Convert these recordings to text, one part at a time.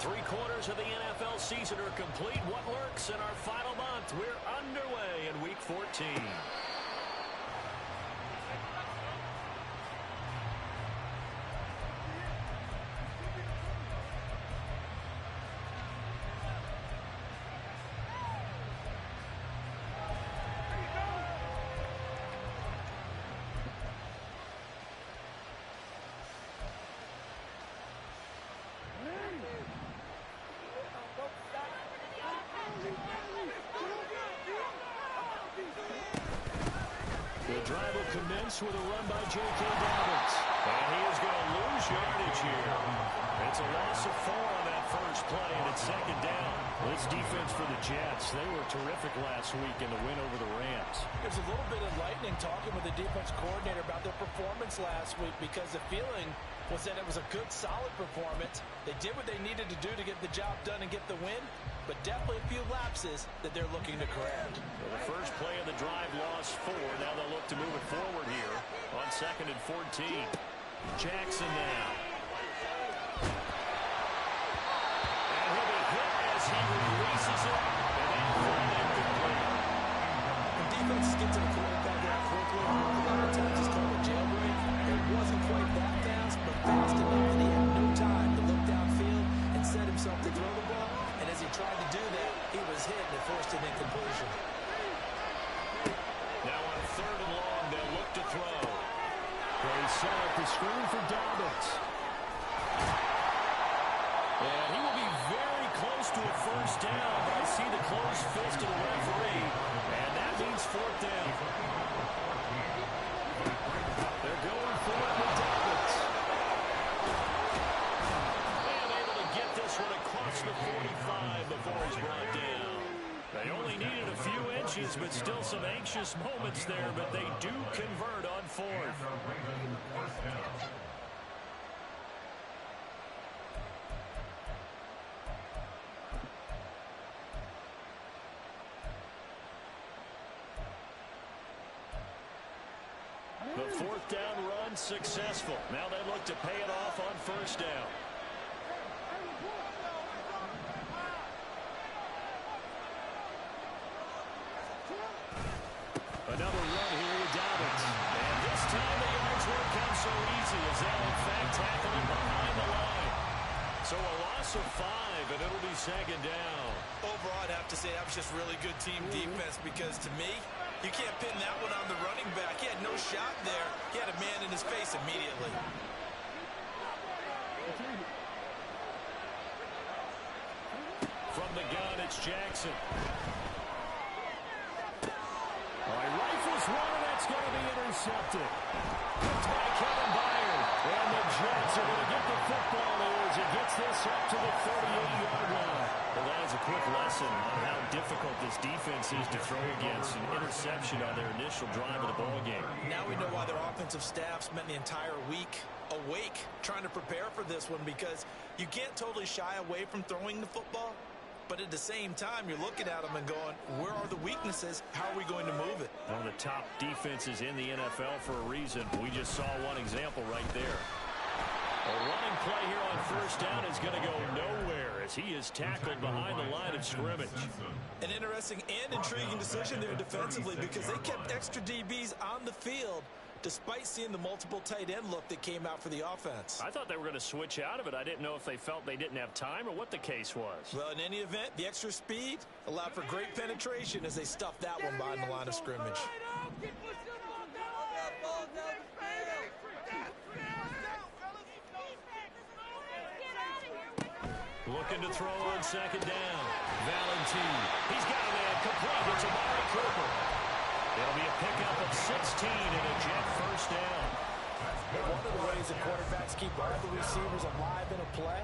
3/4 of the NFL season are complete. What lurks in our final month? We're underway in Week 14. The drive will commence with a run by J.K. Dobbins. And he is going to lose yardage here. It's a loss of 4 on that first play, and it's second down. This defense for the Jets, they were terrific last week in the win over the Rams. There's a little bit of lightning talking with the defense coordinator about their performance last week because the feeling was that it was a good, solid performance. They did what they needed to do to get the job done and get the win, but definitely a few lapses that they're looking to correct. Well, the first play of the drive lost 4. Now they'll look to move it forward here on 2nd and 14. Jackson now. And he'll be hit as he releases it. And then incomplete. When defenses get to the quarterback that quickly, a lot of times it's called a jailbreak. It wasn't quite that fast, but fast enough that he had no time to look downfield and set himself to throw the ball. And as he tried to do that, he was hit and it forced an incompletion. Now on 3rd and long, they'll look to throw. They set up the screen for Dobbins. And he will be very close to a first down. I see the closed fist of the referee, and that means 4th down. They're going for it with Dobbins. And able to get this one across the 45 before he's brought down. They only needed a few inches, but still some anxious moments there, but they do convert on 4th. The 4th down run successful. Now they look to pay it off on 1st down. Another run here with Dobbins. And this time the yards won't come so easy as they'll in fact tackle him behind the line. So a loss of 5, and it'll be 2nd down. Overall, I'd have to say that was just really good team defense because to me, you can't pin that one on the running back. He had no shot there. He had a man in his face immediately. From the gun, it's Jackson. All right, rifles one, and that's going to be intercepted. Picked by Kevin Byard. And the Jets are going to get the football here as he gets this up to the 38-yard line. Well, that is a quick lesson on how difficult this defense is to throw against. An interception on their initial drive of the ballgame. Now we know why their offensive staff spent the entire week awake trying to prepare for this one because you can't totally shy away from throwing the football. But at the same time, you're looking at them and going, where are the weaknesses? How are we going to move it? One of the top defenses in the NFL for a reason. We just saw one example right there. A running play here on 1st down is going to go nowhere as he is tackled behind the line of scrimmage. An interesting and intriguing decision there defensively because they kept extra DBs on the field despite seeing the multiple tight end look that came out for the offense. I thought they were going to switch out of it. I didn't know if they felt they didn't have time or what the case was. Well, in any event, the extra speed allowed for great penetration as they stuffed that one behind the line of scrimmage. Looking to throw on 2nd down. Valentine. He's got a man complete. It's Amari Cooper. It'll be a pickup of 16 and a Jet first down. One of the ways the quarterbacks keep all the receivers alive in a play,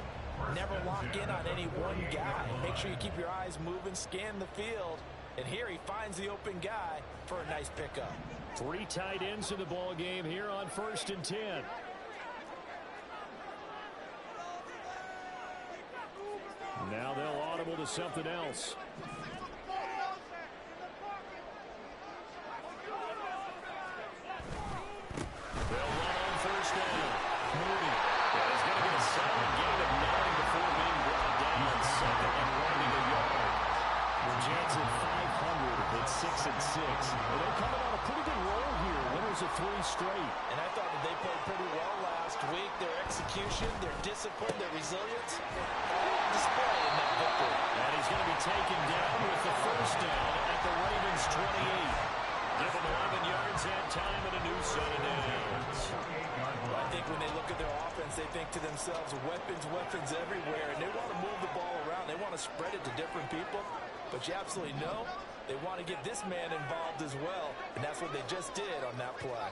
never lock in on any one guy. Make sure you keep your eyes moving, scan the field, and here he finds the open guy for a nice pickup. 3 tight ends in the ball game here on 1st and 10. Now they'll audible to something else. They'll run on 1st down. Moody. Yeah, he's going to get a solid gain of 9 before being brought down. at 6-6. And they're coming on a pretty good roll here. Winners of 3 straight. And I thought that they played pretty well last week. Their execution, their discipline, their resilience, all on display in that victory. And he's going to be taken down with the first down at the Ravens' 28. Give him 11 yards and time and a new set of downs. Well, I think when they look at their offense, they think to themselves, weapons everywhere, and they want to move the ball around. They want to spread it to different people. But you absolutely know they want to get this man involved as well, and that's what they just did on that play.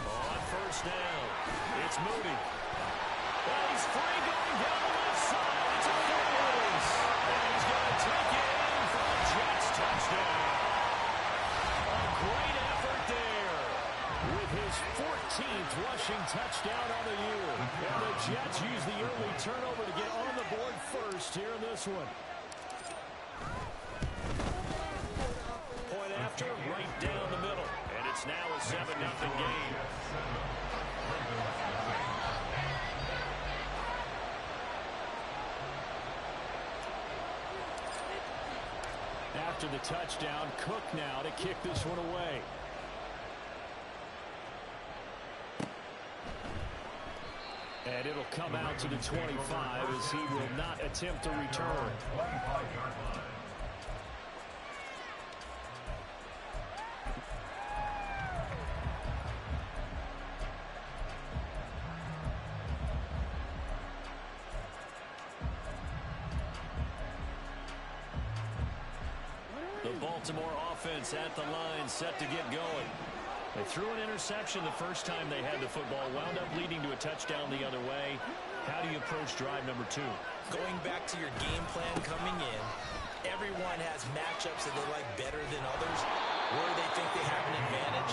On first down, it's Moody. And he's free going down the left side. It's a full release. And he's going to take it in for the Jets touchdown. A great effort there with his 14th rushing touchdown on the year. And the Jets use the early turnover to get on the board first here in this one. Point after, right down the middle. And it's now a 7-0 game. After the touchdown, Cook now to kick this one away. And it'll come out to the 25 as he will not attempt to return. The Baltimore offense at the line, set to get going. They threw an interception the first time they had the football, wound up leading to a touchdown the other way. How do you approach drive number 2? Going back to your game plan coming in, everyone has matchups that they like better than others, where they think they have an advantage.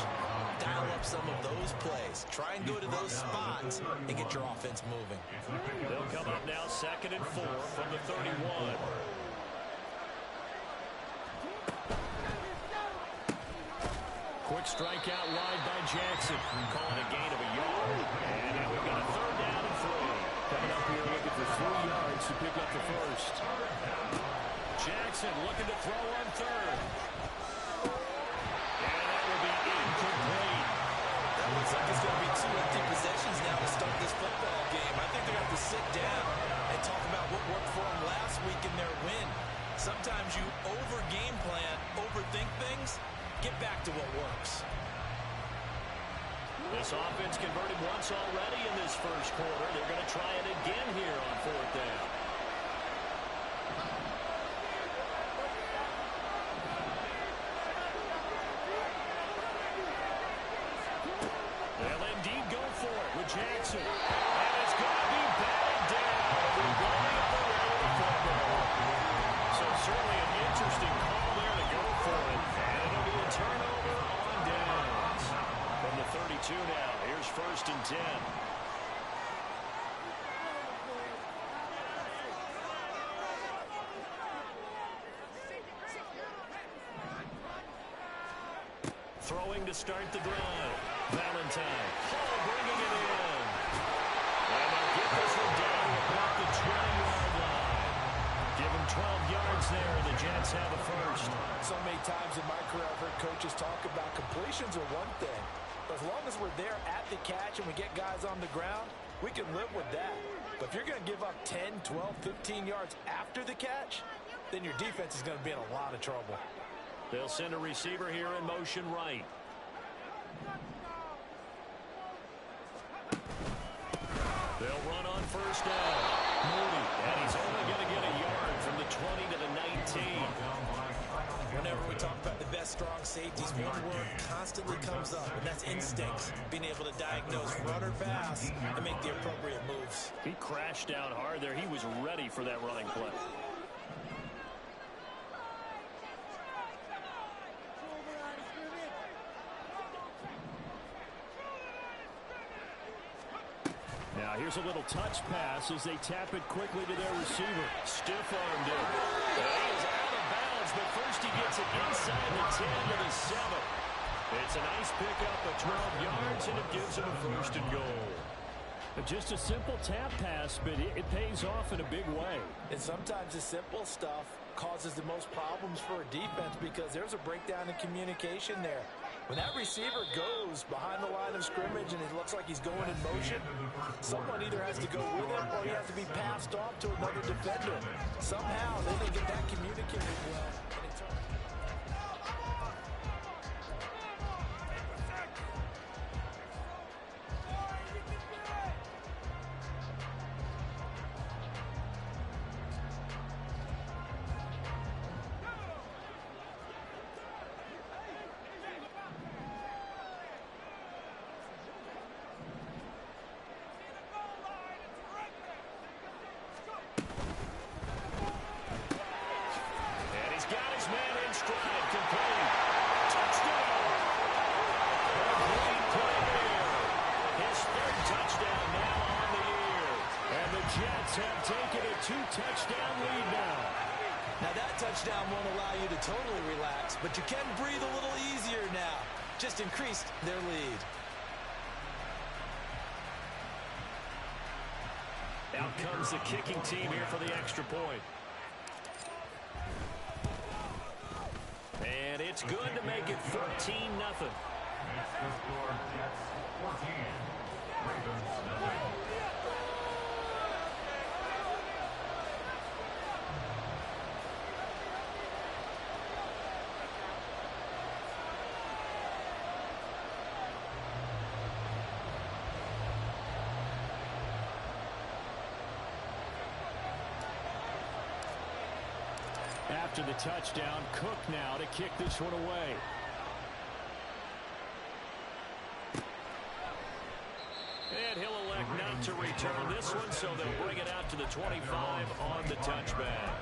Dial up some of those plays. Try and go to those spots and get your offense moving. They'll come up now 2nd and 4 from the 31. Quick strike out wide by Jackson. Calling a gain of a yard. And now we've got a 3rd down and 3. Coming up here looking for 3 yards to pick up the first. Jackson looking to throw on 3rd. And that will be incomplete. That looks like it's going to be 2 empty possessions now to start this football game. I think they're going to have to sit down and talk about what worked for them last week in their win. Sometimes you over-game plan, overthink things. Get back to what works. This offense converted once already in this first quarter. They're going to try it again here on 4th down. They'll indeed go for it with Jackson. And it's going to be batted down. They're going the other way with the football. So certainly an interesting call there to go for it. And it'll be a turnover on downs. From the 32 now, here's 1st and 10. Throwing to start the drive. Valentine. Hall bringing it in. And they'll get this one down about the 20-yard line. Give them 12 yards there, and the Jets have a first. So many times in my career I've heard coaches talk about completions are one thing. But as long as we're there at the catch and we get guys on the ground, we can live with that. But if you're going to give up 10, 12, 15 yards after the catch, then your defense is going to be in a lot of trouble. They'll send a receiver here in motion right. They'll run on first down. Moody, and he's only going to get a yard from the 20 to the 19. Whenever we talk about the best strong safeties, one word constantly comes up, and that's instincts. Being able to diagnose run or pass and make the appropriate moves. He crashed down hard there. He was ready for that running play. Now here's a little touch pass as they tap it quickly to their receiver. Stiff-armed him. He is out of bounds, but first he gets it inside the 10 to the 7. It's a nice pickup of 12 yards, and it gives him a 1st and goal. Just a simple tap pass, but it pays off in a big way. And sometimes the simple stuff causes the most problems for a defense because there's a breakdown in communication there. When that receiver goes behind the line of scrimmage and it looks like he's going in motion, someone either has to go with him or he has to be passed off to another defender. Somehow they didn't get that communicated well. Jets have taken a 2-touchdown lead now. Now that touchdown won't allow you to totally relax, but you can breathe a little easier now. Just increased their lead. Out comes the kicking team here for the extra point. And it's good to make it 14-0. After the touchdown, Cook now to kick this one away. And he'll elect not to return this one, so they'll bring it out to the 25 on the touchback.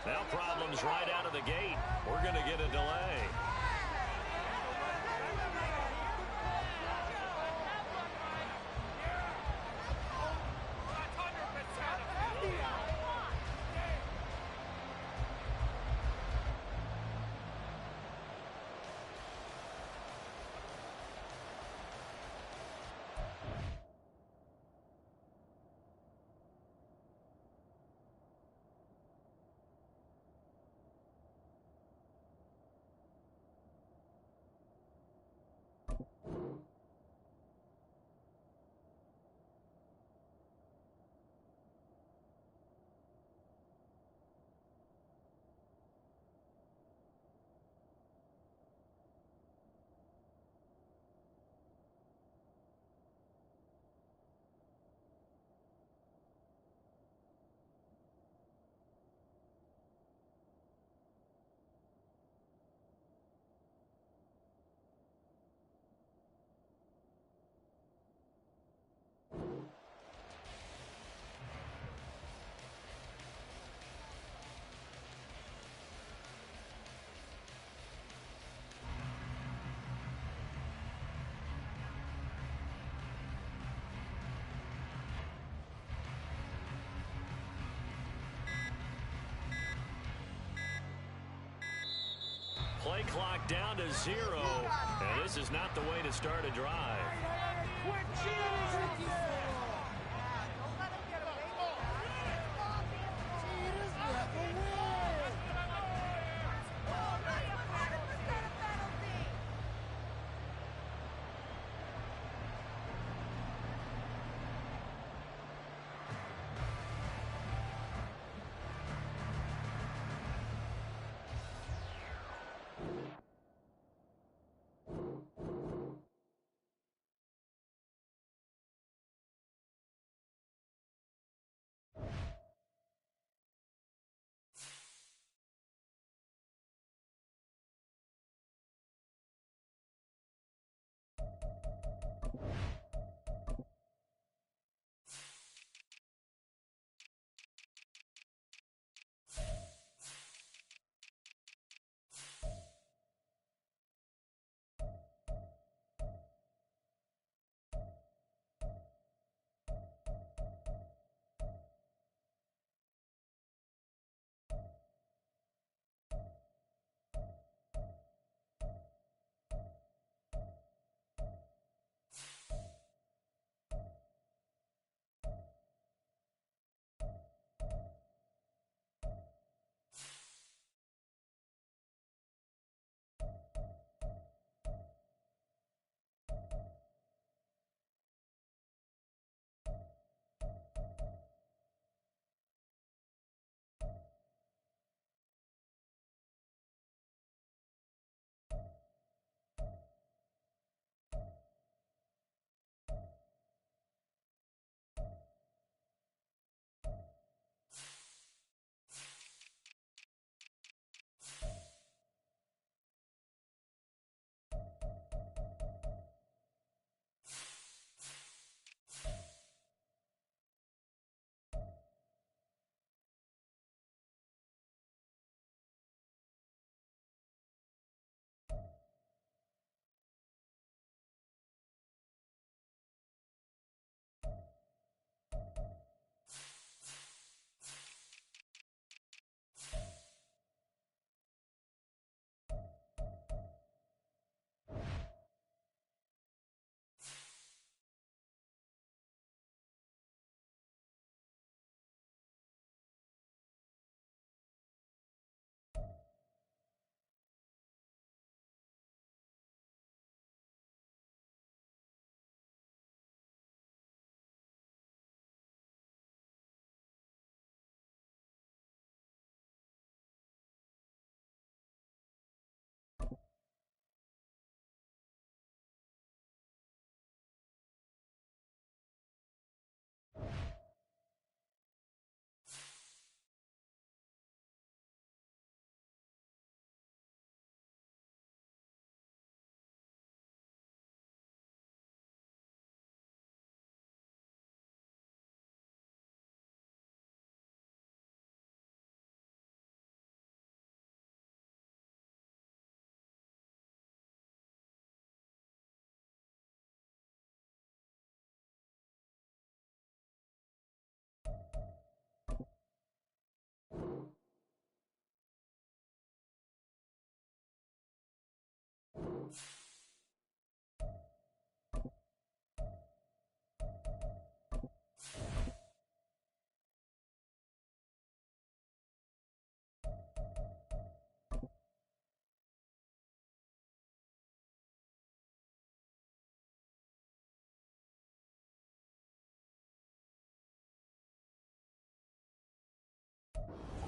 Now problems right out of the gate. We're going to get a delay. Play clock down to 0, and this is not the way to start a drive.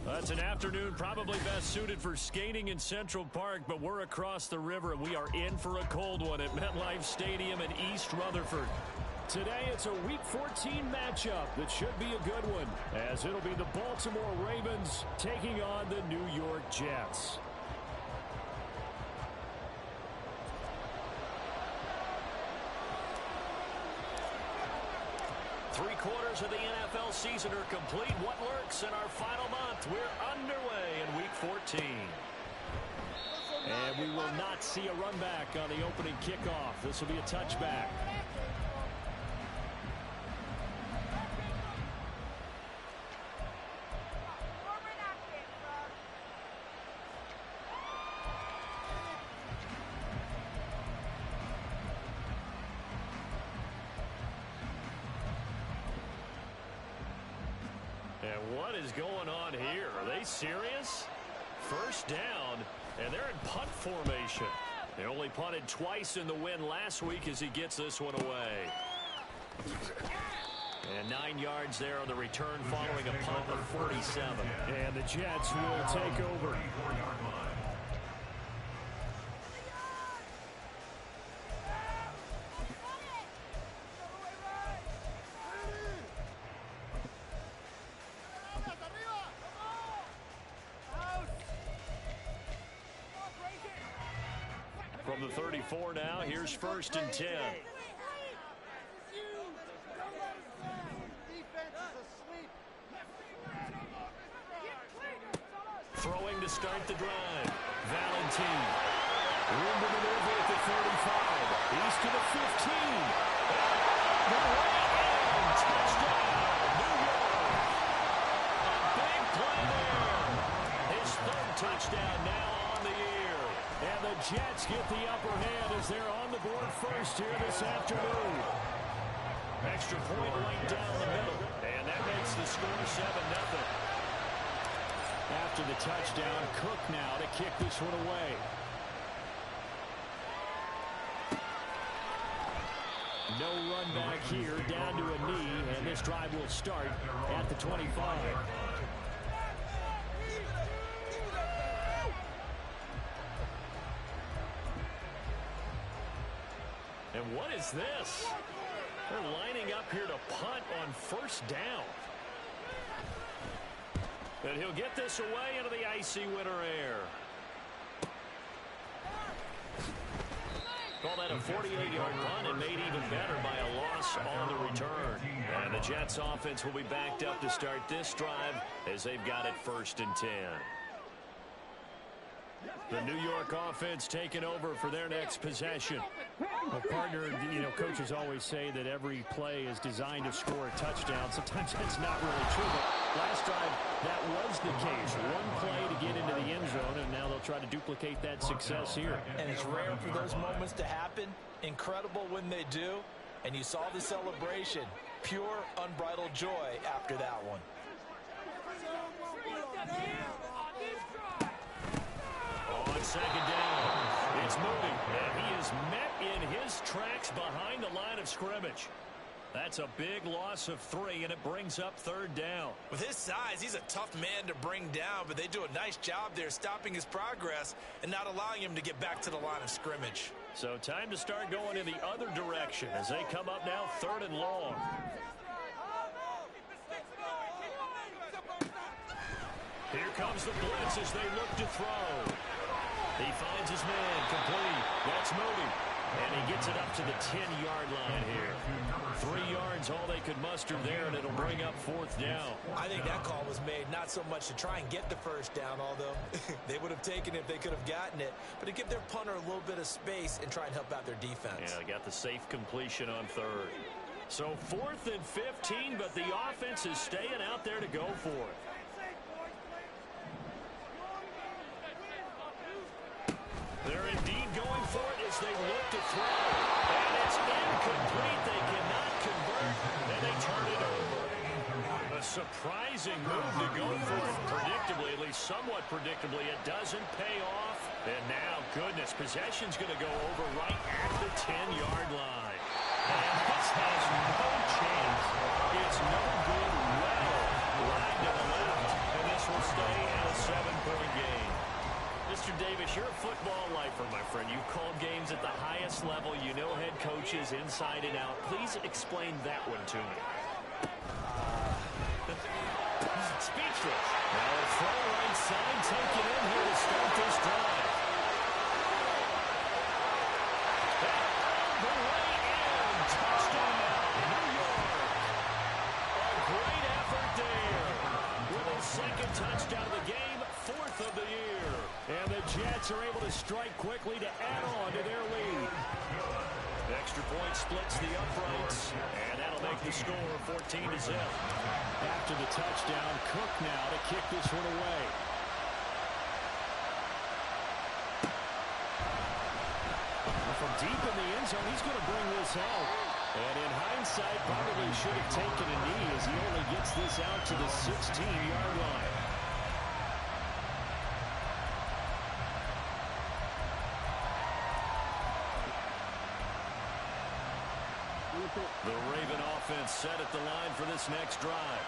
That's an afternoon probably best suited for skating in Central Park, but we're across the river, and we are in for a cold one at MetLife Stadium in East Rutherford. Today, it's a Week 14 matchup that should be a good one, as it'll be the Baltimore Ravens taking on the New York Jets. Three-quarters of the NFL season are complete. What lurks in our final month? We're underway in Week 14. And we will not see a run back on the opening kickoff. This will be a touchback. And what is going on here? Are they serious? First down, and they're in punt formation. They only punted twice in the win last week as he gets this one away. And 9 yards there on the return following a punt of 47. And the Jets will take over. From the 34 now, here's 1st and 10. Throwing to start the drive. Valentin. Room to maneuver at the 35. He's to the 15. The right end. Touchdown. New York. A big play there. His 3rd touchdown now on the year. And the Jets get the upper hand as they're on the board first here this afternoon. Extra point right down the middle. And that makes the score 7-0. After the touchdown, Cook now to kick this one away. No run back here, down to a knee, and this drive will start at the 25. And what is this? They're lining up here to punt on 1st down. And he'll get this away into the icy winter air. Call that a 48-yard punt and made even better by a loss on the return. And the Jets offense will be backed up to start this drive as they've got it 1st and 10. The New York offense taking over for their next possession. Well, partner, coaches always say that every play is designed to score a touchdown. Sometimes that's not really true, but last drive, that was the case. One play to get into the end zone, and now they'll try to duplicate that success here. And it's rare for those moments to happen. Incredible when they do. And you saw the celebration. Pure, unbridled joy after that one. On 2nd down, it's moving, and he is met in his tracks behind the line of scrimmage. That's a big loss of 3, and it brings up 3rd down. With his size, he's a tough man to bring down, but they do a nice job there stopping his progress and not allowing him to get back to the line of scrimmage. So time to start going in the other direction as they come up now 3rd and long. Here comes the blitz as they look to throw. He finds his man complete. That's Moody. And he gets it up to the 10-yard line here. 3 yards, all they could muster there, and it'll bring up 4th down. I think that call was made not so much to try and get the 1st down, although they would have taken it if they could have gotten it, but to give their punter a little bit of space and try and help out their defense. Yeah, they got the safe completion on 3rd. So 4th and 15, but the offense is staying out there to go for it. They're indeed going for it as they look to throw. And it's incomplete. They cannot convert, and they turn it over. A surprising move to go for it predictably, at least somewhat predictably. It doesn't pay off. And now, goodness, possession's going to go over right at the 10-yard line. And this has no chance. It's no good. Well, line to the left, and this will stay away and a 7-point game. Mr. Davis, you're a football lifer, my friend. You've called games at the highest level. You know head coaches inside and out. Please explain that one to me. Speechless. Now a throw right side taken in here to start this drive. The way in. Touchdown, New York. A great effort there. With his second touchdown of the game, 4th of the year. And the Jets are able to strike quickly to add on to their lead. Extra point splits the uprights, and that'll make the score 14-0. After the touchdown, Cook now to kick this one away. From deep in the end zone, he's going to bring this out. And in hindsight, probably should have taken a knee as he only gets this out to the 16-yard line. The Raven offense set at the line for this next drive.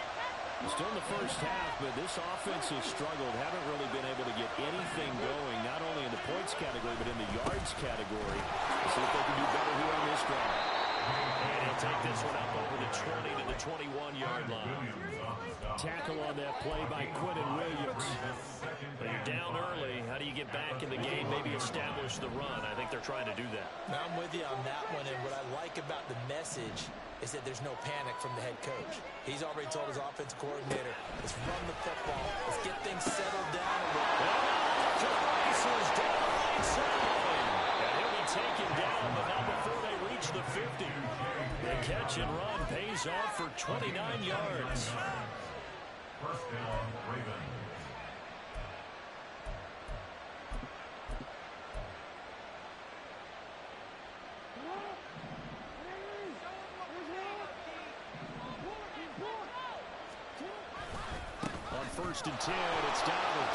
Still in the first half, but this offense has struggled. Haven't really been able to get anything going, not only in the points category, but in the yards category. Let's see if they can do better here on this drive. And he'll take this one up over the 20 to the 21-yard line. Tackle on that play by Quinnen Williams. But you're down early. How do you get back in the game, maybe establish the run? I think they're trying to do that. Now, I'm with you on that one, and what I like about the message is that there's no panic from the head coach. He's already told his offensive coordinator, let's run the football. Let's get things settled down a little. To the races down the right side. And he'll be taken down, but not before they reach the 50. The catch and run pays off for 29 yards. First down, Ravens. On 1st and 10, it's Dowdle.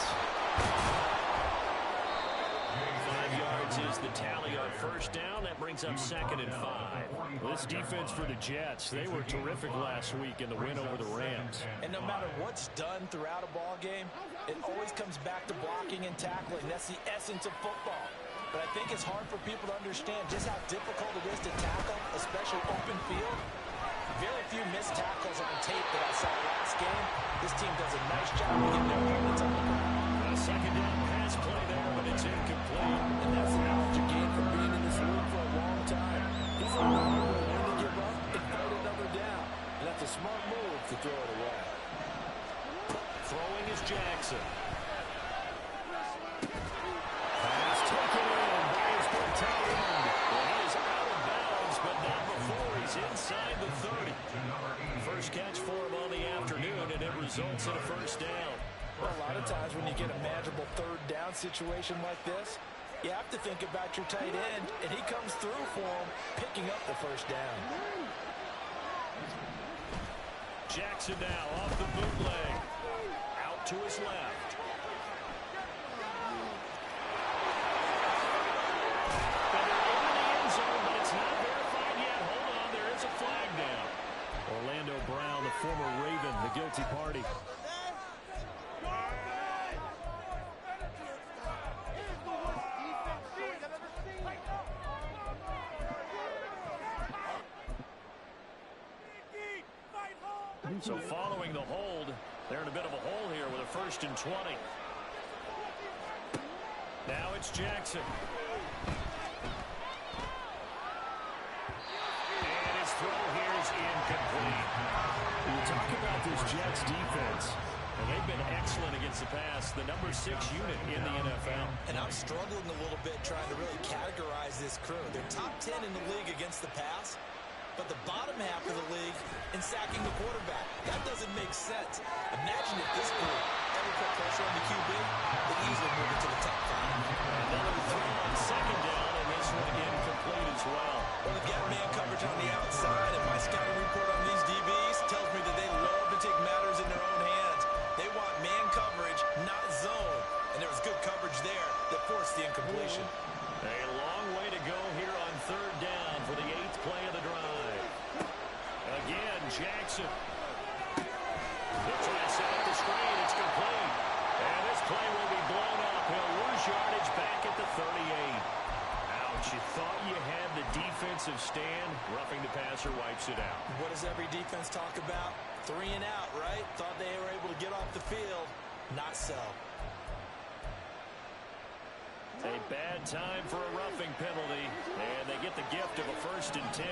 5 yards is the tally on first down. That brings up 2nd and 5. This defense for the Jets, they were terrific last week in the win over the Rams. And no matter what's done throughout a ball game, it always comes back to blocking and tackling. That's the essence of football. But I think it's hard for people to understand just how difficult it is to tackle, especially open field. Very few missed tackles on the tape that I saw last game. This team does a nice job of getting their opponents on the ground. A 2nd down pass play there, but it's incomplete. And that's the knowledge you gain from being in this league for a long time. He's not willing to give up and fight another down. And that's a smart move to throw it away. Throwing is Jackson. Pass taken in by his big tight end. Well, he is out of bounds, but not before he's inside the 30. First catch for him on the afternoon, and it results in a first down. Well, a lot of times when you get a manageable 3rd down situation like this, you have to think about your tight end, and he comes through for him, picking up the first down. Jackson now off the bootleg. Out to his left. And they're in the end zone, but it's not verified yet. Hold on, there is a flag down. Orlando Brown, the former Raven, the guilty party. So following the hold, they're in a bit of a hole here with a 1st and 20. Now it's Jackson. And his throw here is incomplete. When you talk about this Jets defense, And they've been excellent against the pass, the number 6 unit in the NFL. And I'm struggling a little bit trying to really categorize this crew. They're top 10 in the league against the pass, but the bottom half of the league in sacking the quarterback. That doesn't make sense. Imagine if this group ever put pressure on the QB, they'd easily move into the top 5. Another throw on 2nd down, and this one incomplete as well. Well, they've got man coverage on the outside, and my scouting report on these DBs tells me that they love to take matters in their own hands. They want man coverage, not zone. And there was good coverage there that forced the incompletion. A long way to go here on 3rd down for the 8th play of the drive. Again, Jackson. He'll try to set up the screen. It's complete. And this play will be blown up. He'll lose yardage back at the 38. Ouch, you thought you had the defensive stand. Roughing the passer wipes it out. What does every defense talk about? 3 and out, right? Thought they were able to get off the field. Not so. A bad time for a roughing penalty, and they get the gift of a 1st and 10.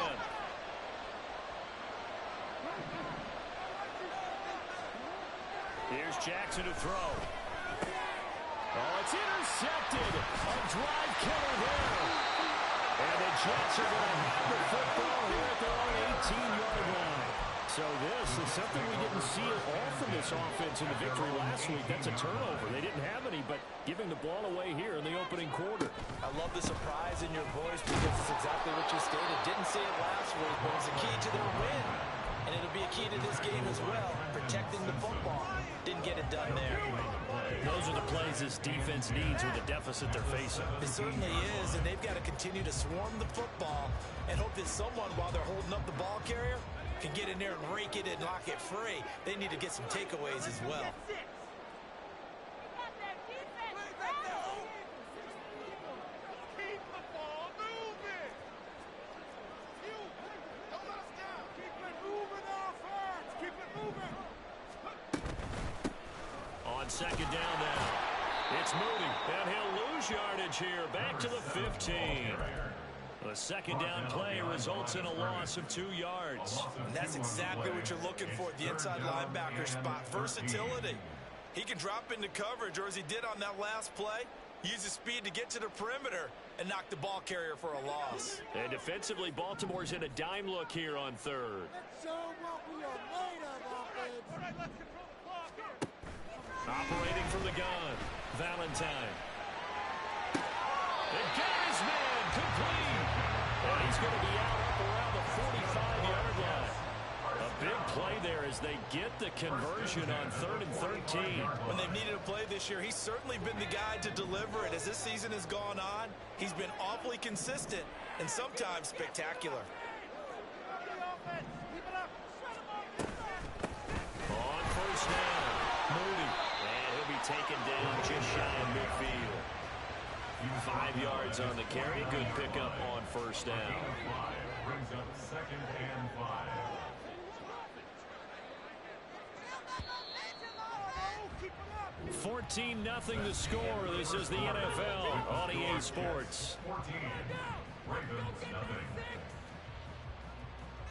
Here's Jackson to throw. Oh, it's intercepted. A drive killer there. And the Jets are going to have the football here at their own 18-yard line. So this is something we didn't see at all from this offense in the victory last week. That's a turnover. They didn't have any, but giving the ball away here in the opening quarter. I love the surprise in your voice because it's exactly what you stated. Didn't see it last week, but it's a key to their win. And it'll be a key to this game as well, protecting the football. Didn't get it done there. Those are the plays this defense needs with the deficit they're facing. It certainly is, and they've got to continue to swarm the football and hope that someone, while they're holding up the ball carrier, can get in there and rake it and lock it free. They need to get some takeaways as well. On 2nd down now, it's Moody, and he'll lose yardage here, back to the 15. The 2nd down play results in a loss of 2 yards. And that's exactly what you're looking for at the inside linebacker spot. Versatility. He can drop into coverage, or as he did on that last play, use his speed to get to the perimeter and knock the ball carrier for a loss. And defensively, Baltimore's in a dime look here on 3rd. Operating from the gun, Valentine. And got his man complete. And he's going to be out up around the 45-yard line. A big play there as they get the conversion on 3rd and 13. When they've needed a play this year, he's certainly been the guy to deliver it. As this season has gone on, he's been awfully consistent and sometimes spectacular. On 1st down, Moody. And he'll be taken down just shy of midfield. 5 yards on the carry. Good pickup on 1st down. Brings up 2nd and 5. 14-0 the score. This is the NFL on EA Sports. 14. Ravens nothing.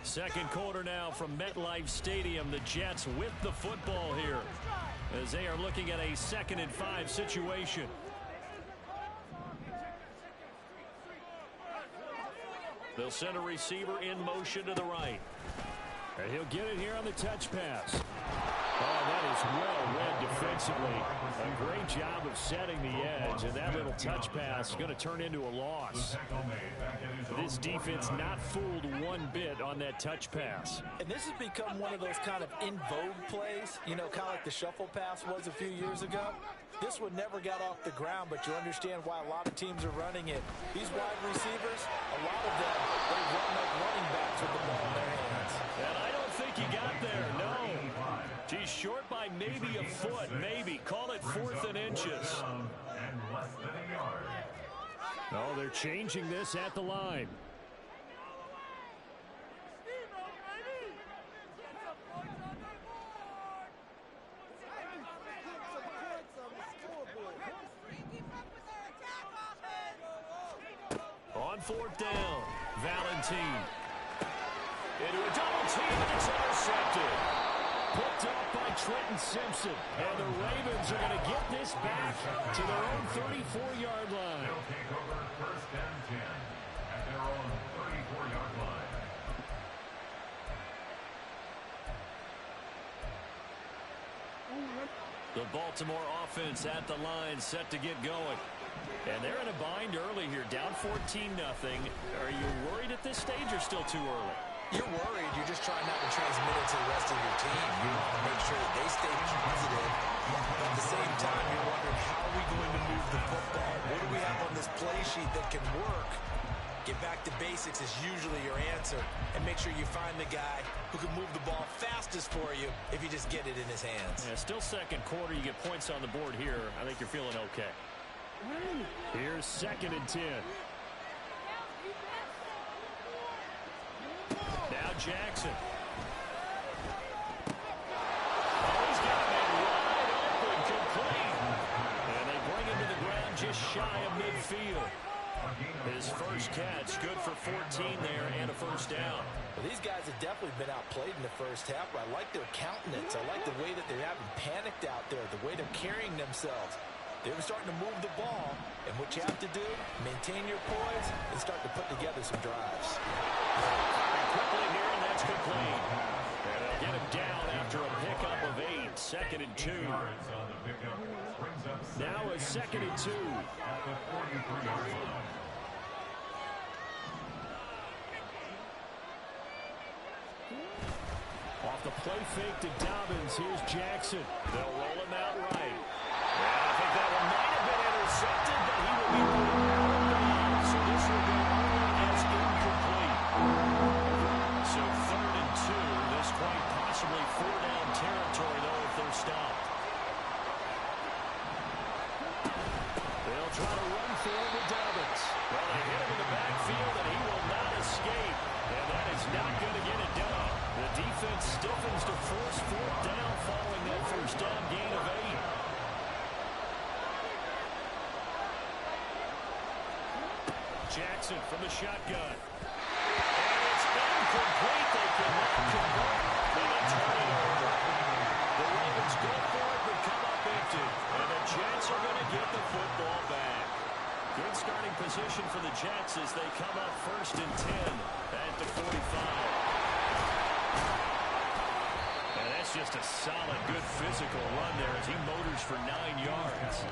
2nd quarter now from MetLife Stadium. The Jets with the football here as they are looking at a 2nd and 5 situation. They'll send a receiver in motion to the right. And he'll get it here on the touch pass. Oh, that is well read defensively. A great job of setting the edge, and that little touch pass is going to turn into a loss. This defense not fooled one bit on that touch pass. And this has become one of those kind of in vogue plays, you know, kind of like the shuffle pass was a few years ago. This one never got off the ground, but you understand why a lot of teams are running it. These wide receivers, a lot of them, they run like running backs with the ball in their hands. And I don't think he got there, no. He's short by maybe a foot, maybe. Call it 4th and inches. And less than a yard. Oh, they're changing this at the line. On 4th down, Valentine. Into a double team, and it's intercepted. Picked up by Trenton Simpson. And the Ravens are going to get this back to their own 34-yard line. They'll take over 1st and 10 at their own 34-yard line. The Baltimore offense at the line, set to get going. And they're in a bind early here, down 14-0. Are you worried at this stage or still too early? You're worried. You're just trying not to transmit it to the rest of your team. You want to make sure that they stay positive. But at the same time, you're wondering, how are we going to move the football? What do we have on this play sheet that can work? Get back to basics is usually your answer. And make sure you find the guy who can move the ball fastest for you if you just get it in his hands. Yeah, still second quarter. You get points on the board here. I think you're feeling okay. Here's 2nd and 10. Now Jackson. Oh, he's got a man wide open, complete. And they bring him to the ground just shy of midfield. His first catch, good for 14 there and a first down. Well, these guys have definitely been outplayed in the first half, but I like their countenance. I like the way that they haven't panicked out there, the way they're carrying themselves. They were starting to move the ball, and what you have to do, maintain your poise and start to put together some drives. Quickly here, and that's complete. And they'll get him down after a pickup of 8. 2nd and 2. Now a 2nd and 2. Off the play fake to Dobbins. Here's Jackson. They'll roll him out right. And I think that one might have been intercepted, but he will be ruled. So this will be ruled as incomplete. So 3rd and 2. This quite possibly 4-down territory, though, if they're stopped. They'll try to run for it with Dobbins. Well, they hit him in the backfield, and he will not escape. And that is not going to get it done. The defense stiffens to force 4th down following that first down gain of 8. Jackson from the shotgun. And it's incomplete. They cannot convert. They turn it over. The Ravens go for it, but come up empty. And the Jets are going to get the football back. Good starting position for the Jets as they come up 1st and 10 at the 45. And that's just a solid, good physical run there as he motors for 9 yards.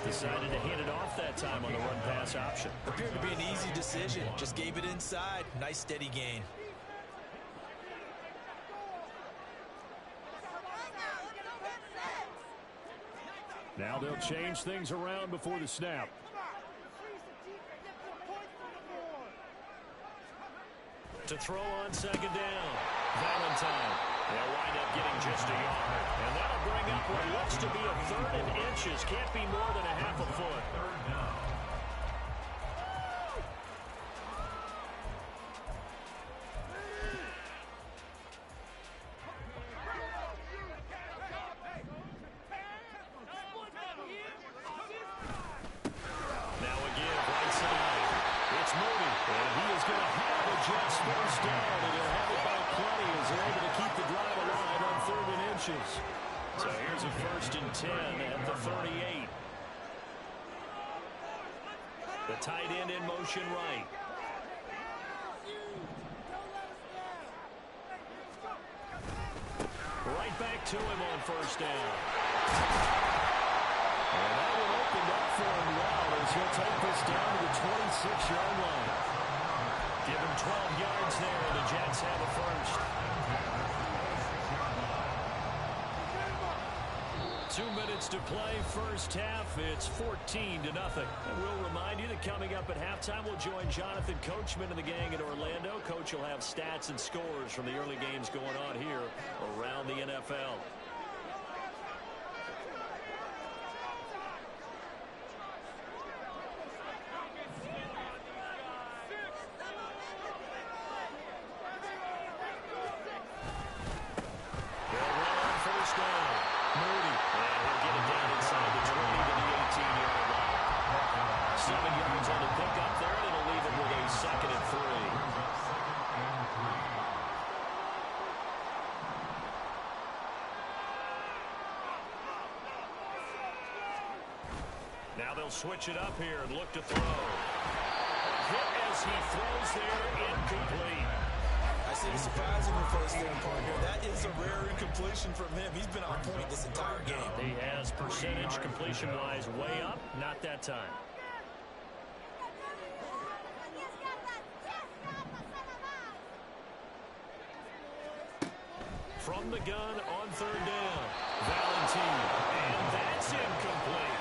Decided to hand it off that time on the run-pass option. Appeared to be an easy decision. Just gave it inside. Nice, steady gain. Now they'll change things around before the snap. To throw on 2nd down. Valentine. They'll wind up getting just a yard. And that'll bring up what looks to be a 3rd and inches. Can't be more than a half a foot. 3rd down. Now again, right side. It's Moody. And he is going to have the Jets first down. And they'll have it by plenty as they're able to keep the drive alive on 3rd and inches. So here's a 1st and 10 at the 38. The tight end in motion right. Right back to him on 1st down. And that one opened up for him well as he'll take this down to the 26-yard line. Give him 12 yards there, and the Jets have a first. 2 minutes to play, first half. It's 14-0. And we'll remind you that coming up at halftime, we'll join Jonathan Coachman and the gang in Orlando. Coach will have stats and scores from the early games going on here around the NFL. Now they'll switch it up here and look to throw. Hit as he throws there, incomplete. I see the surprisingly face there, partner. That is a rare incompletion from him. He's been on point this entire game. He has percentage completion-wise way up. Not that time. From the gun on 3rd down. Valentine. And that's incomplete.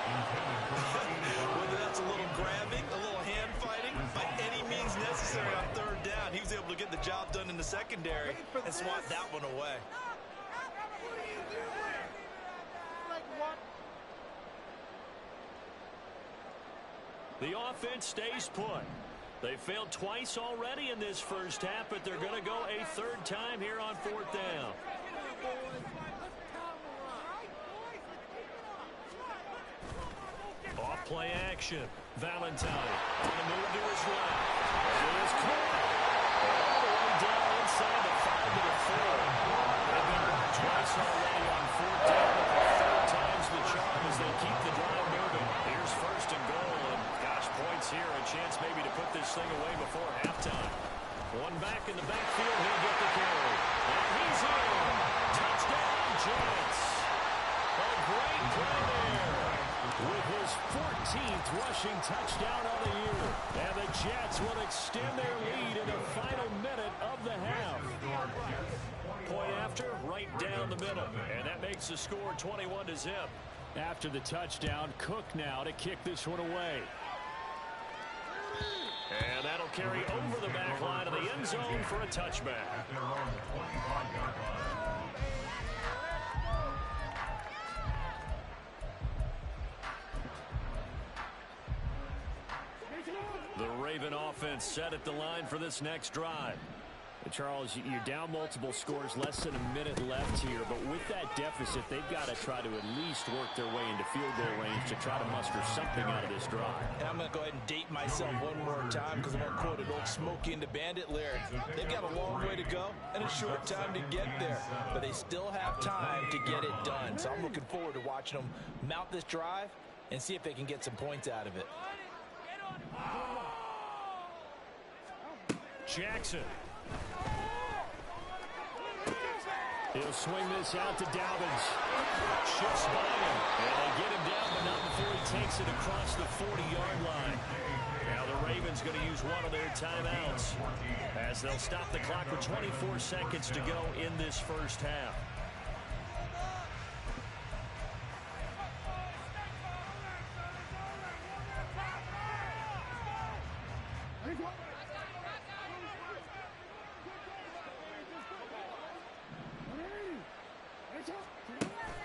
Whether that's a little grabbing, a little hand fighting, by any means necessary on third down. He was able to get the job done in the secondary and swat that one away. The offense stays put. They failed twice already in this first half, but they're going to go a third time here on fourth down. Off play action. Valentine on the move to his right. It is caught. All the way down inside the 5 to the 4. They've been hurt twice already on fourth down. The third time's the charm as they keep the drive moving. Here's first and goal, and gosh, points here. A chance maybe to put this thing away before halftime. One back in the backfield. He'll get the carry. And he's in. Touchdown, Jets. A great play there. With his 14th rushing touchdown of the year. And the Jets will extend their lead in the final minute of the half. Point after, right down the middle. And that makes the score 21-0. After the touchdown, Cook now to kick this one away. And that'll carry over the back line of the end zone for a touchback. The Raven offense set at the line for this next drive. Charles, you're down multiple scores, less than a minute left here, but with that deficit, they've got to try to at least work their way into field goal range to try to muster something out of this drive. And I'm going to go ahead and date myself one more time because I'm going to quote an old Smokey and the Bandit lyric. They've got a long way to go and a short time to get there, but they still have time to get it done. So I'm looking forward to watching them mount this drive and see if they can get some points out of it. Jackson. He'll swing this out to Dobbins. Shifts by him. And they get him down, but not before he takes it across the 40-yard line. Now the Ravens going to use one of their timeouts as they'll stop the clock with 24 seconds to go in this first half.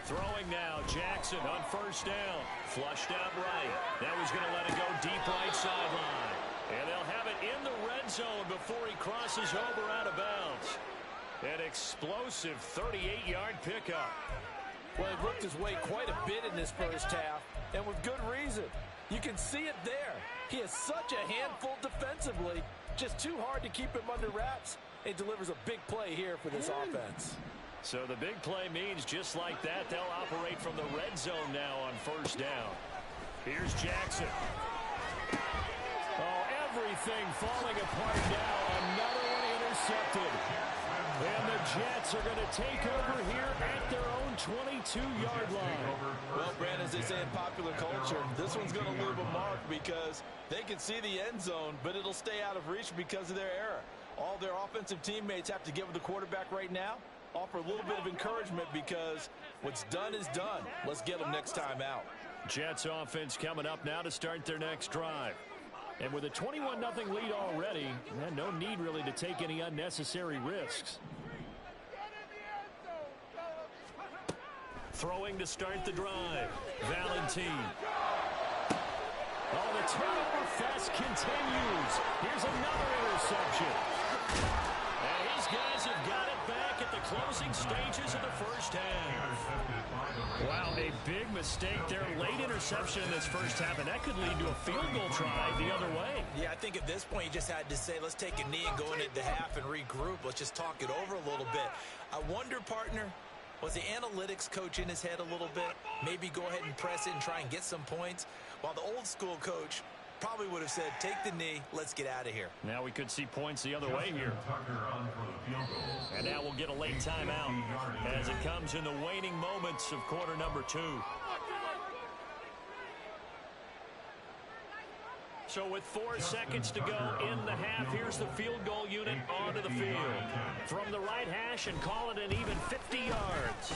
Throwing now, Jackson on first down. Flushed out right. Now he's going to let it go deep right sideline. And they'll have it in the red zone before he crosses over out of bounds. An explosive 38-yard pickup. Well, he worked his way quite a bit in this first half, and with good reason. You can see it there. He is such a handful defensively. Just too hard to keep him under wraps. He delivers a big play here for this offense. So the big play means just like that, they'll operate from the red zone now on first down. Here's Jackson. Oh, everything falling apart now. Another one intercepted. And the Jets are going to take over here at their own 22-yard line. Well, Brandon, as they say in popular culture, this one's going to leave a mark because they can see the end zone, but it'll stay out of reach because of their error. All their offensive teammates have to give the quarterback right now. Offer a little bit of encouragement because what's done is done. Let's get them next time out. Jets offense coming up now to start their next drive. And with a 21-0 lead already, no need really to take any unnecessary risks. Throwing to start the drive. Valentine. Oh, the turnover fest continues. Here's another interception. And these guys have got it back at the closing stages of the first half. Wow, a big mistake there. Late interception in this first half, and that could lead to a field goal try the other way. Yeah, I think at this point you just had to say, let's take a knee and go into the half and regroup. Let's just talk it over a little bit. I wonder, partner, was the analytics coach in his head a little bit? Maybe go ahead and press it and try and get some points? While the old school coach probably would have said, take the knee, let's get out of here. Now we could see points the other way here. And now we'll get a late timeout as it comes in the waning moments of quarter number 2. So with 4 seconds to go in the half, here's the field goal unit onto the field. From the right hash and call it an even 50 yards.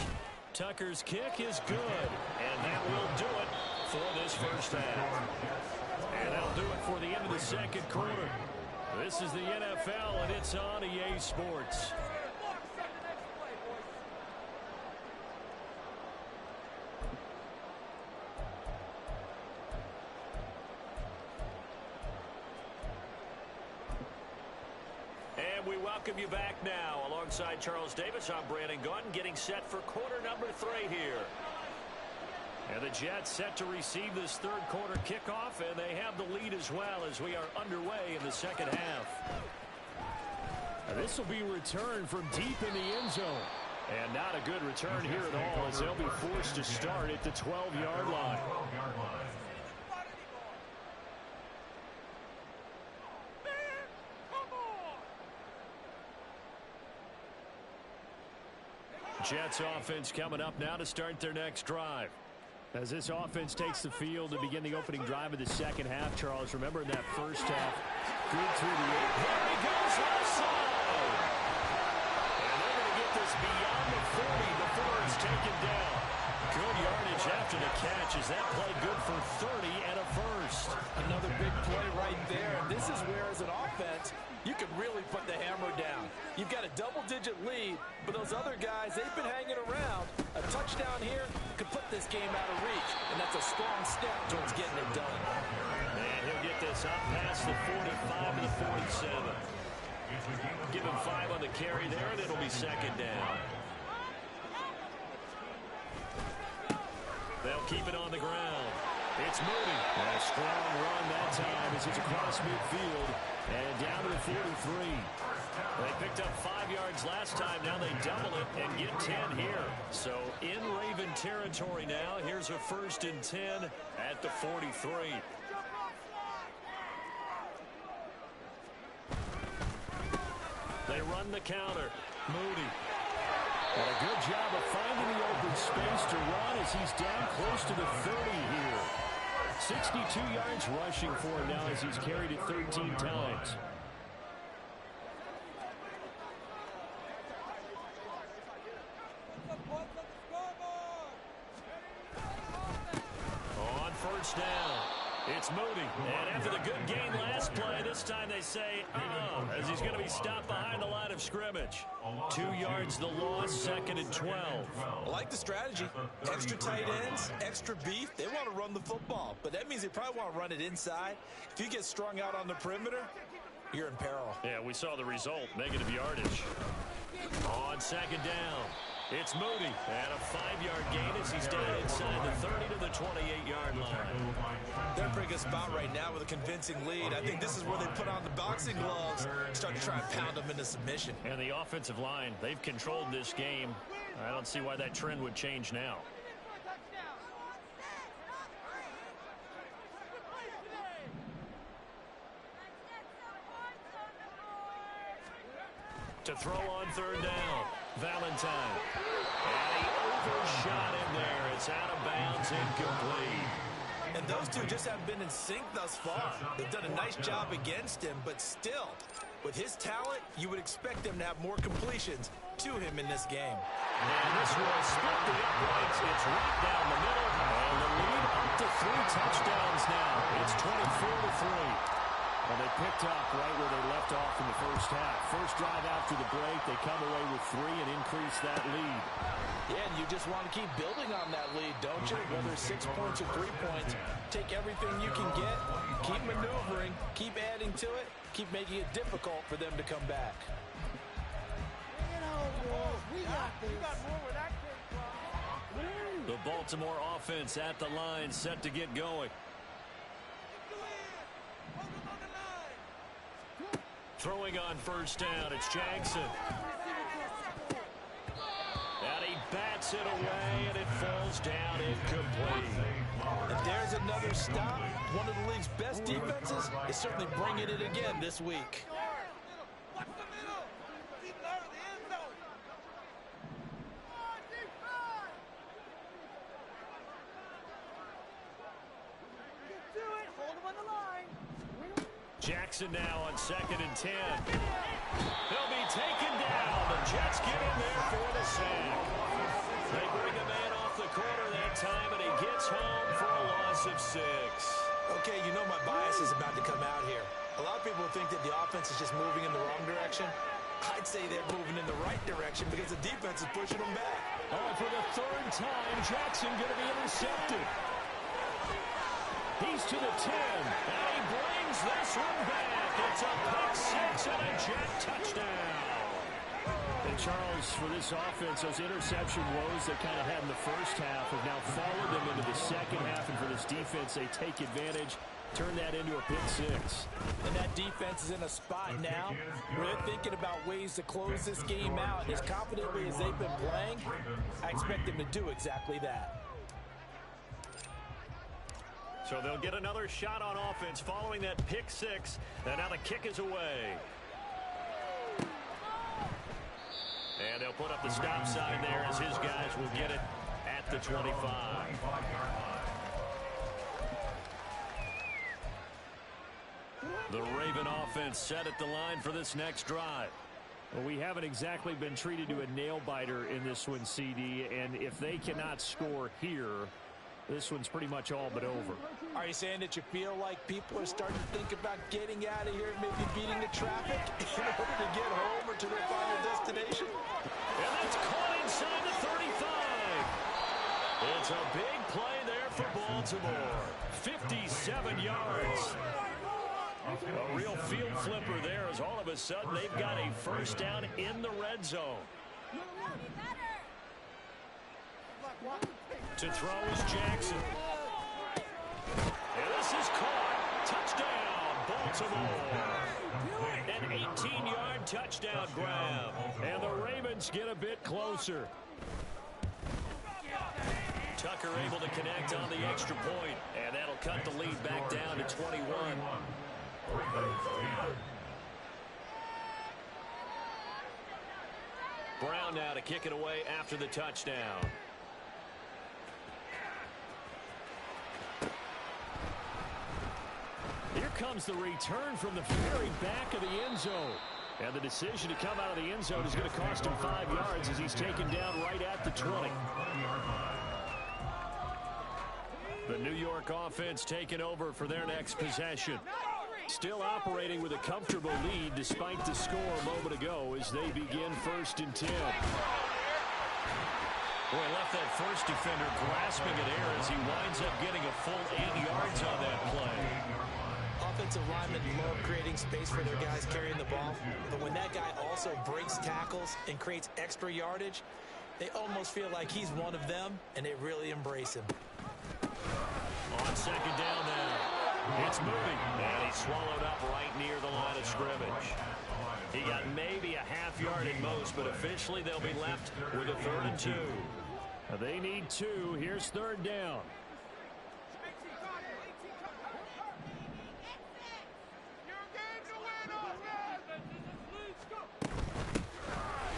Tucker's kick is good, and that will do it for this first half. And that'll do it for the end of the second quarter. This is the NFL, and it's on EA Sports. And we welcome you back now. Alongside Charles Davis, I'm Brandon Gaudin, getting set for quarter number 3 here. And the Jets set to receive this third quarter kickoff, and they have the lead as well as we are underway in the second half. This will be returned from deep in the end zone. And not a good return here at all, as they'll be forced to start at the 12-yard line. Jets offense coming up now to start their next drive. As this offense takes the field to begin the opening drive of the second half, Charles, remember in that first half, good through the air. There he goes left side. And they're going to get this beyond the 40 before it's taken down. Good yardage after the catch. Is that play good for 30 and a first? Another big play right there. This is where, as an offense, you can really put the hammer down. You've got a double-digit lead, but those other guys, they've been hanging around. A touchdown here could put this game out of reach, and that's a strong step towards getting it done. And he'll get this up past the 45 to the 47. Give him 5 on the carry there, and it'll be second down. They'll keep it on the ground. It's Mooney. And a strong run that time as it's across midfield and down to the 43. They picked up 5 yards last time. Now they double it and get 10 here. So in Raven territory now. Here's a 1st and 10 at the 43. They run the counter. Mooney. And a good job of finding the open space to run as he's down close to the 30 here. 62 yards rushing for him now as he's carried it 13 times. On first down, it's Mooney. And after the good gain last play, this time they say, as he's going to be stopped behind the line of scrimmage. 2 yards the loss, 2nd and 12. I like the strategy. Extra tight ends, extra beef. They want to run the football, but that means they probably want to run it inside. If you get strung out on the perimeter, you're in peril. Yeah, we saw the result, negative yardage. On 2nd down, it's Mooney. And a 5-yard gain as he's down inside the 30 to the 28-yard line. They're in a pretty good spot right now with a convincing lead. I think this is where they put on the boxing gloves and start to try and pound them into submission. And the offensive line, they've controlled this game. I don't see why that trend would change now. To throw on 3rd down, Valentine. And he overshot in there. It's out of bounds, incomplete. And those two just haven't been in sync thus far. They've done a nice job against him, but still, with his talent, you would expect them to have more completions to him in this game. And this will split the uprights. It's right down the middle. And the lead up to 3 touchdowns now. It's 24-3. Well, they picked up right where they left off in the first half. First drive after the break, they come away with 3 and increase that lead. Yeah, and you just want to keep building on that lead, don't you? Whether it's 6 points or 3 points, take everything you can get, keep maneuvering, keep adding to it, keep making it difficult for them to come back. The Baltimore offense at the line, set to get going. Throwing on first down, it's Jackson. And he bats it away, and it falls down incomplete. And there's another stop. One of the league's best defenses is certainly bringing it again this week. Jackson now on 2nd and 10. He'll be taken down. The Jets get in there for the sack. They bring a man off the corner that time, and he gets home for a loss of 6. Okay, you know my bias is about to come out here. A lot of people think that the offense is just moving in the wrong direction. I'd say they're moving in the right direction because the defense is pushing them back. Oh, for the third time, Jackson going to be intercepted. He's to the 10, and he brings this one back. It's a pick six and a Jet touchdown. And Charles, for this offense, those interception woes they kind of had in the first half have now followed them into the second half. And for this defense, they take advantage, turn that into a pick six. And that defense is in a spot now where they're thinking about ways to close this game out. And as confidently as they've been playing, I expect them to do exactly that. So they'll get another shot on offense following that pick six. And now the kick is away. And they'll put up the stop sign there as his guys will get it at the 25. The Raven offense set at the line for this next drive. Well, we haven't exactly been treated to a nail-biter in this one, CD. And if they cannot score here, this one's pretty much all but over. Are you saying that you feel like people are starting to think about getting out of here and maybe beating the traffic in order to get home or to their final destination? And that's caught inside the 35. It's a big play there for Baltimore. 57 yards. A real field flipper there as all of a sudden they've got a first down in the red zone. To throw is Jackson. And this is caught. Touchdown, Baltimore. An 18-yard touchdown grab. And the Ravens get a bit closer. Tucker able to connect on the extra point. And that'll cut the lead back down to 21. Brown now to kick it away after the touchdown. Here comes the return from the very back of the end zone. And the decision to come out of the end zone is going to cost him 5 yards as he's taken down right at the 20. The New York offense taking over for their next possession. Still operating with a comfortable lead despite the score a moment ago as they begin 1st and 10. Boy, left that first defender grasping at air as he winds up getting a full 8 yards on that play. Offensive linemen love creating space for their guys carrying the ball, but when that guy also breaks tackles and creates extra yardage, they almost feel like he's one of them, and they really embrace him. On second down now. It's moving, and he's swallowed up right near the line of scrimmage. He got maybe a half yard at most, but officially they'll be left with a 3rd and 2. They need 2. Here's 3rd down.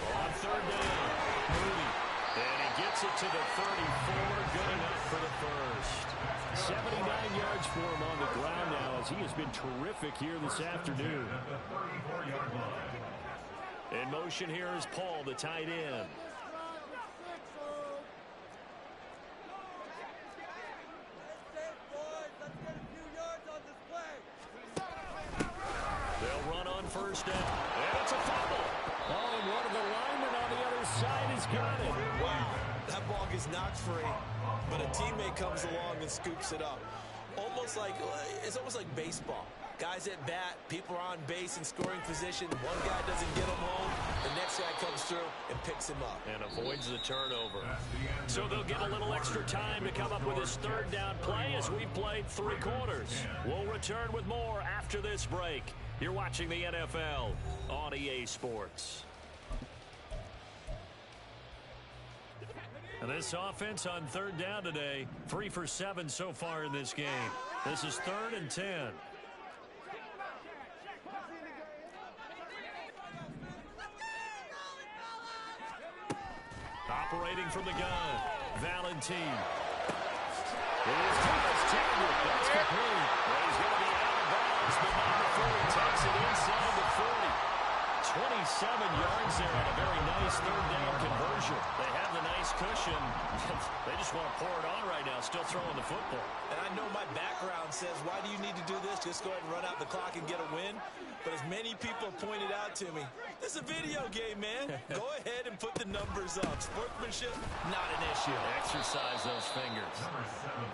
On 3rd down, Mooney. And he gets it to the 34, good enough for the first. 79 yards for him on the ground now as he has been terrific here this afternoon. In motion here is Paul, the tight end. They'll run on 1st down. And it's a fumble. Oh, and one of the linemen on the other side has got it. Wow, that ball gets knocked free, but a teammate comes along and scoops it up. It's almost like baseball. Guys at bat, people are on base in scoring position. One guy doesn't get him home. The next guy comes through and picks him up. And avoids the turnover. So they'll get a little extra time to come up with this 3rd down play as we've played 3 quarters. We'll return with more after this break. You're watching the NFL on EA Sports. And this offense on 3rd down today, 3 for 7 so far in this game. This is 3rd and 10. Operating from the gun, Valentine. That's complete. He's going to be out of bounds, but not before he takes it inside the 40. 27 yards there on a very nice 3rd down conversion. They have the nice cushion. They just want to pour it on right now, now, still throwing the football. And I know my background says, why do you need to do this? Just go ahead and run out the clock and get a win. But as many people pointed out to me, this is a video game, man. Go ahead and put the numbers up. Sportsmanship, not an issue. Exercise those fingers.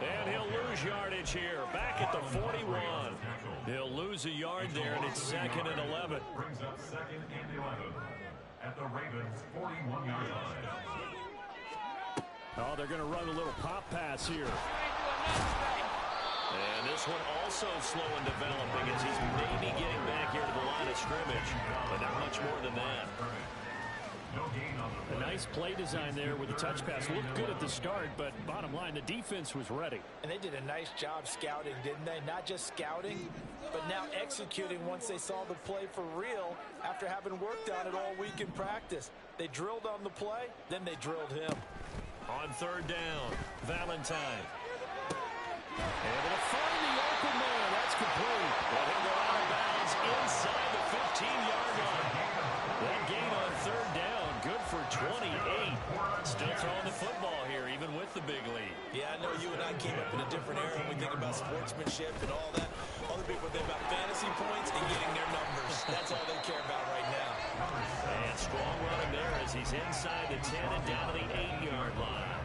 And he'll lose yardage here. Back at the 41. He'll lose a yard there, and it's 2nd and 11. Brings up 2nd and 11 at the Ravens' 41-yard line. Oh, they're going to run a little pop pass here. And this one also slow in developing as he's maybe getting back here to the line of scrimmage, but not much more than that. A nice play design there with the touch pass. Looked good at the start, but bottom line, the defense was ready. And they did a nice job scouting, didn't they? Not just scouting, but now executing once they saw the play for real after having worked on it all week in practice. They drilled on the play, then they drilled him. On 3rd down, Valentine. Able to find the open man. That's complete. But he'll go out of bounds inside the 15-yard line. That gain on 3rd down, good for 28. Still throwing the football here, even with the big lead. Yeah, I know you and I came up in a different era when we think about sportsmanship and all that. Other people think about fantasy points and getting their numbers. That's all they care about right now. And strong running there as he's inside the 10 and down to the 8-yard line.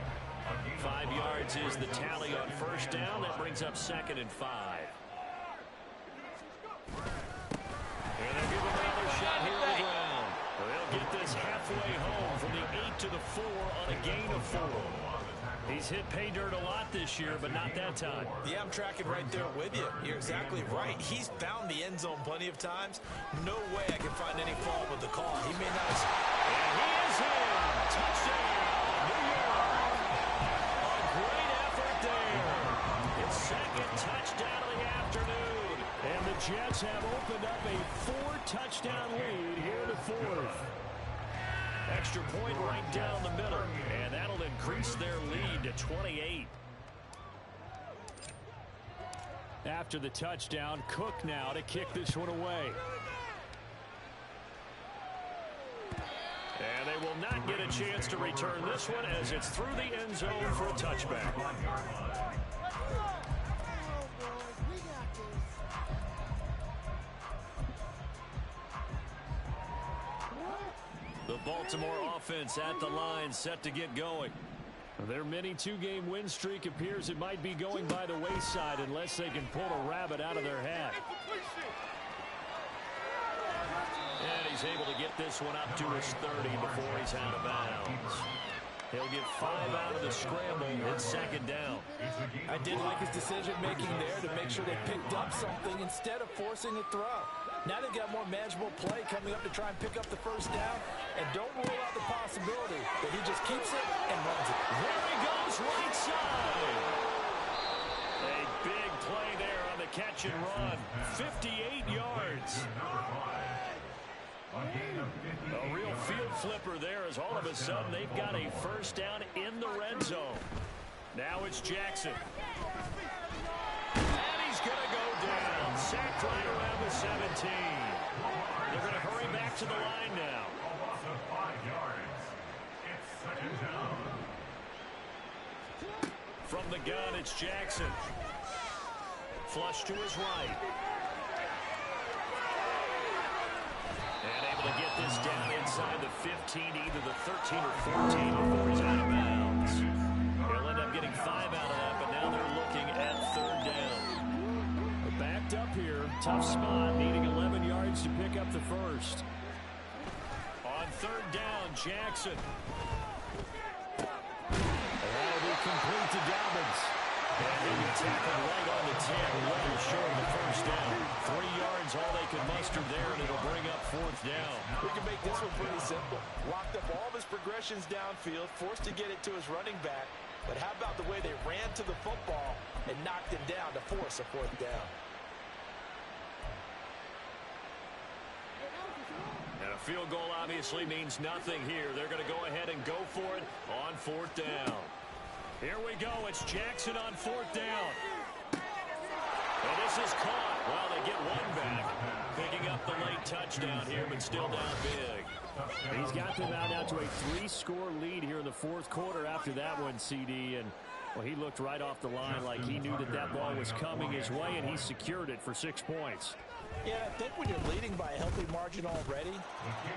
5 yards is the tally on 1st down. That brings up 2nd and 5. And they'll give him another shot here on the ground. They'll get this halfway home from the 8 to the 4 on a gain of 4. He's hit pay dirt a lot this year, but not that time. Yeah, I'm tracking right there with you. You're exactly right. He's found the end zone plenty of times. No way I can find any fault with the call. He may not have... And he is in. Touchdown, New York. A great effort there. His 2nd touchdown of the afternoon. And the Jets have opened up a 4-touchdown lead here in the 4th. Extra point right down the middle, and that'll increase their lead to 28. After the touchdown, Cook now to kick this one away. And they will not get a chance to return this one as it's through the end zone for a touchback. The Baltimore offense at the line, set to get going. Their mini 2-game win streak appears it might be going by the wayside unless they can pull a rabbit out of their hat. And he's able to get this one up to his 30 before he's out of bounds. He'll get 5 out of the scramble. It's 2nd down. I did like his decision-making there to make sure they picked up something instead of forcing a throw. Now they've got more manageable play coming up to try and pick up the 1st down. And don't rule out the possibility that he just keeps it and runs it. There he goes, right side. A big play there on the catch and run. 58 yards. A real field flipper there as all of a sudden they've got a 1st down in the red zone. Now it's Jackson. And he's going to go down. Sacked right around the 17. They're going to hurry back to the line now. A loss of 5 yards. It's 2nd down. From the gun, it's Jackson. Flush to his right. And able to get this down inside the 15, either the 13 or 14 before he's out of bounds. He'll end up getting 5 out of that, but now they're looking at 3rd down. They're backed up here. Tough spot, needing 11 yards to pick up the 1st. On 3rd down, Jackson. That'll be complete to Dobbins. And he'll be tackled right on the 10, well short of the 1st down. 3 yards, all they can muster there, and it'll bring up 4th down. We can make this one pretty simple. Locked up all of his progressions downfield, forced to get it to his running back. But how about the way they ran to the football and knocked him down to force a 4th down? And a field goal obviously means nothing here. They're going to go ahead and go for it on 4th down. Here we go. It's Jackson on 4th down. And this is caught. Well, they get one back. Picking up the late touchdown here, but still down big. He's got them out now to a 3-score lead here in the 4th quarter after that one, CD. And Well, he looked right off the line like he knew that that ball was coming his way, and he secured it for 6 points. Yeah, I think when you're leading by a healthy margin already,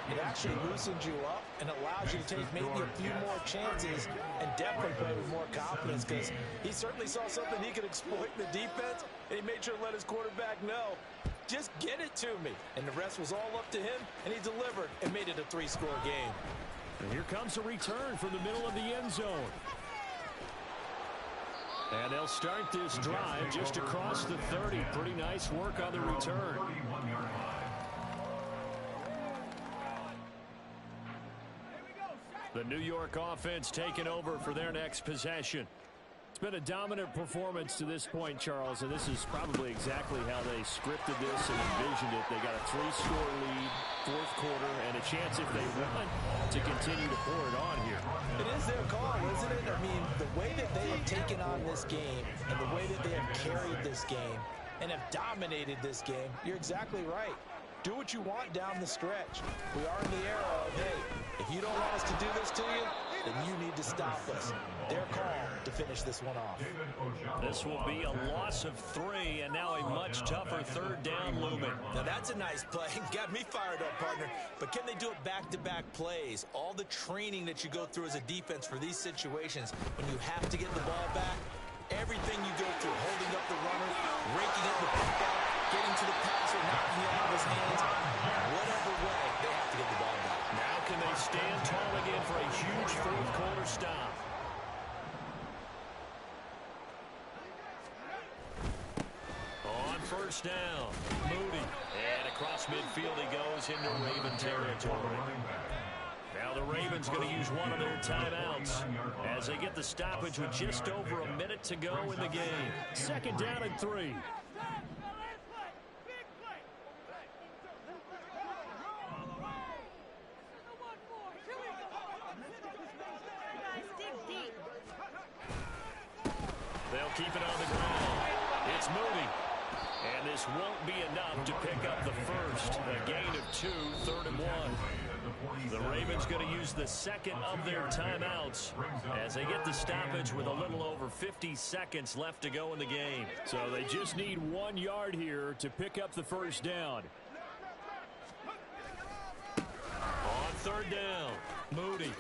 it actually loosens you up and allows you to take maybe a few more chances and definitely play with more confidence, because he certainly saw something he could exploit in the defense, and he made sure to let his quarterback know, just get it to me. And the rest was all up to him, and he delivered and made it a 3-score game. And here comes a return from the middle of the end zone. And they'll start this drive just across the 30. Pretty nice work on the return. The New York offense taking over for their next possession. It's been a dominant performance to this point, Charles, and this is probably exactly how they scripted this and envisioned it. They got a 3-score lead, 4th quarter, and a chance if they want to continue to pour it on here. It is their call, isn't it? I mean, the way that they have taken on this game and the way that they have carried this game and have dominated this game, you're exactly right. Do what you want down the stretch. We are in the era of, hey, if you don't want us to do this to you, then you need to stop us. Their call to finish this one off. This will be a loss of 3, and now a much tougher 3rd down looming. Now that's a nice play. Got me fired up, partner. But can they do it back-to-back plays? All the training that you go through as a defense for these situations, when you have to get the ball back, everything you go through, holding up the runner, raking up the pickout, getting to the passer, knocking it out of his hands, whatever way, they have to get the ball back. Now can they stand tall again for a huge 4th quarter stop? On 1st down, Moody. And across midfield he goes into Raven territory. Now the Ravens going to use one of their timeouts as they get the stoppage with just over a minute to go in the game. 2nd down and 3. They'll keep it on the ground. It's Moody. And this won't be enough to pick up the first. A gain of 2, 3rd and 1. The Ravens going to use the 2nd of their timeouts as they get the stoppage with a little over 50 seconds left to go in the game. So they just need 1 yard here to pick up the 1st down. On 3rd down, Moody.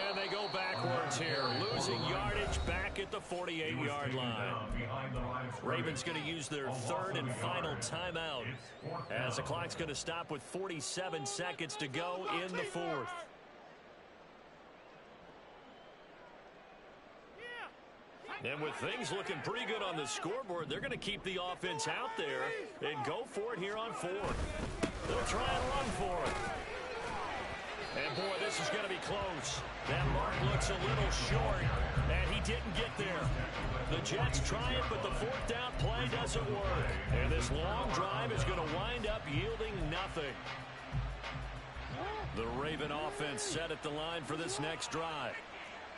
And they go backwards here, losing yardage back at the 48-yard line. Ravens going to use their 3rd and final timeout as the clock's going to stop with 47 seconds to go in the 4th. And with things looking pretty good on the scoreboard, they're going to keep the offense out there and go for it here on 4th. They'll try and run for it. And, boy, this is going to be close. That mark looks a little short, and he didn't get there. The Jets try it, but the 4th down play doesn't work. And this long drive is going to wind up yielding nothing. The Raven offense set at the line for this next drive.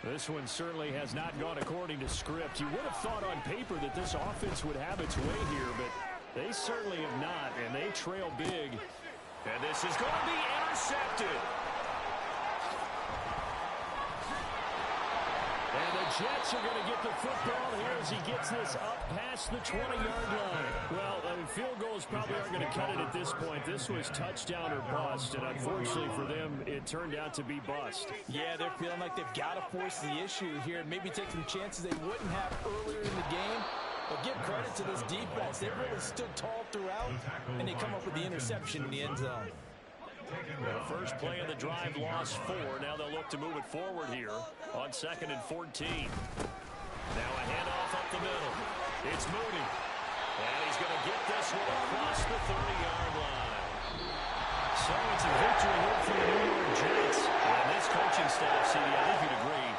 This one certainly has not gone according to script. You would have thought on paper that this offense would have its way here, but they certainly have not, and they trail big. And this is going to be intercepted. And the Jets are going to get the football here as he gets this up past the 20-yard line. Well, I mean, field goals probably aren't going to cut it at this point. This was touchdown or bust, and unfortunately for them, it turned out to be bust. Yeah, they're feeling like they've got to force the issue here and maybe take some chances they wouldn't have earlier in the game. But give credit to this defense. They really stood tall throughout, and they come up with the interception in the end zone. The first play of the drive lost 4. Now they'll look to move it forward here on 2nd and 14. Now a handoff up the middle. It's Moody. And he's going to get this one across the 30-yard line. So it's a victory here for the New York Jets. And this coaching staff, CD, I think you'd agree,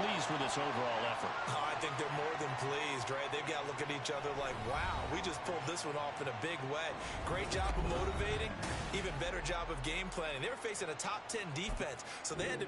pleased with this overall effort. Oh, I think they're more than pleased, right? They've got to look at each other like, wow, we just pulled this one off in a big way. Great job of motivating, even better job of game planning. They were facing a top 10 defense, so they had to